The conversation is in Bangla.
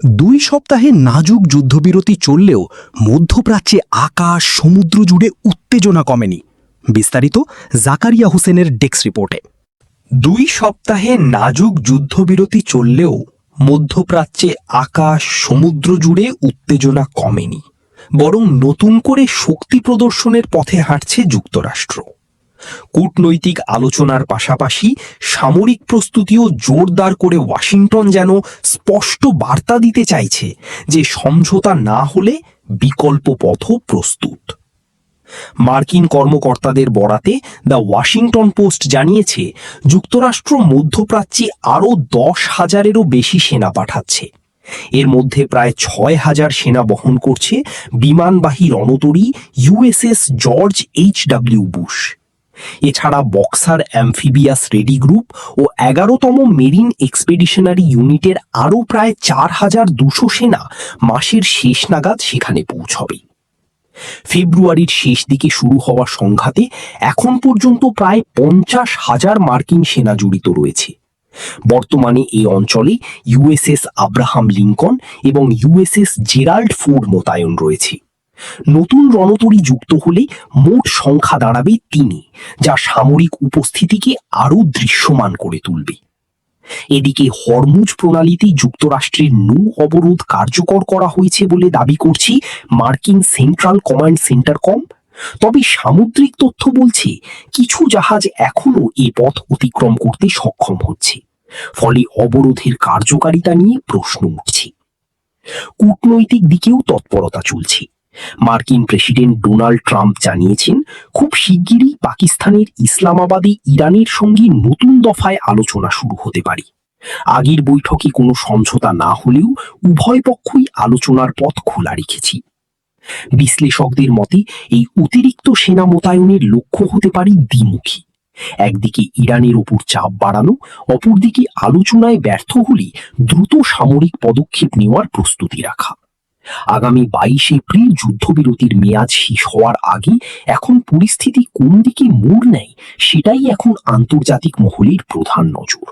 2 সপ্তাহে নাজুক যুদ্ধবিরতি চললেও মধ্যপ্রাচ্যে আকাশ সমুদ্র জুড়ে উত্তেজনা কমেনি। বিস্তারিত জাকারিয়া হোসেনের ডেস্ক রিপোর্টে। 2 সপ্তাহে নাজুক যুদ্ধবিরতি চললেও মধ্যপ্রাচ্যে আকাশ সমুদ্র জুড়ে উত্তেজনা কমেনি, বরং নতুন করে শক্তি প্রদর্শনের পথে হাঁটছে যুক্তরাষ্ট্র। কূটনৈতিক আলোচনার পাশাপাশি সামরিক প্রস্তুতিও জোরদার করে ওয়াশিংটন যেন স্পষ্ট বার্তা দিতে চাইছে যে সমঝোতা না হলে বিকল্প পথও প্রস্তুত। মার্কিন কর্মকর্তাদের বরাতে দ্য ওয়াশিংটন পোস্ট জানিয়েছে, যুক্তরাষ্ট্র মধ্যপ্রাচ্যে আরও 10,000-এরও বেশি সেনা পাঠাচ্ছে। এর মধ্যে প্রায় 6,000 সেনা বহন করছে বিমানবাহী রণতরী USS জর্জ H.W. বুশ। এছাড়া বক্সার অ্যাম্ফিবিয়াস রেডি গ্রুপ ও 11তম মেরিন এক্সপেডিশনারি ইউনিটের আরও প্রায় 4,200 সেনা মাসের শেষ নাগাদ সেখানে পৌঁছবে। ফেব্রুয়ারির শেষ দিকে শুরু হওয়া সংঘাতে এখন পর্যন্ত প্রায় 50,000 মার্কিন সেনা জড়িত রয়েছে। বর্তমানে এই অঞ্চলে USS আব্রাহাম লিঙ্কন এবং USS জেরাল্ড ফোর্ড মোতায়েন রয়েছে। নতুন রণতরী যুক্ত হলে মোট সংখ্যা দাঁড়াবে 3, যা সামরিক উপস্থিতিকে আরও দৃশ্যমান করে তুলবে। এদিকে হরমুজ প্রণালীতে যুক্তরাষ্ট্রের নৌ অবরোধ কার্যকর করা হয়েছে বলে দাবি করছে মার্কিন সেন্ট্রাল কমান্ড সেন্টারকম। তবে সামুদ্রিক তথ্য বলছে কিছু জাহাজ এখনও এ পথ অতিক্রম করতে সক্ষম হচ্ছে, ফলে অবরোধের কার্যকারিতা নিয়ে প্রশ্ন উঠছে। কূটনৈতিক দিকেও তৎপরতা চলছে। মার্কিন প্রেসিডেন্ট ডোনাল্ড ট্রাম্প জানিয়েছেন, খুব শিগগিরই পাকিস্তানের ইসলামাবাদে ইরানের সঙ্গে নতুন দফায় আলোচনা শুরু হতে পারে। আগের বৈঠকে কোনো সমঝোতা না হলেও উভয় পক্ষই আলোচনার পথ খোলা রেখেছে। বিশ্লেষকদের মতে এই অতিরিক্ত সেনা মোতায়েনের লক্ষ্য হতে পারে দ্বিমুখী। একদিকে ইরানের ওপর চাপ বাড়ানো, অপরদিকে আলোচনায় ব্যর্থ হলে দ্রুত সামরিক পদক্ষেপ নেওয়ার প্রস্তুতি রাখা। আগামী 22 এপ্রিল যুদ্ধবিরতির মেয়াদ শেষ হওয়ার আগে এখন পরিস্থিতি কোন দিকে মোড় নেয়, সেটাই এখন আন্তর্জাতিক মহলের প্রধান নজর।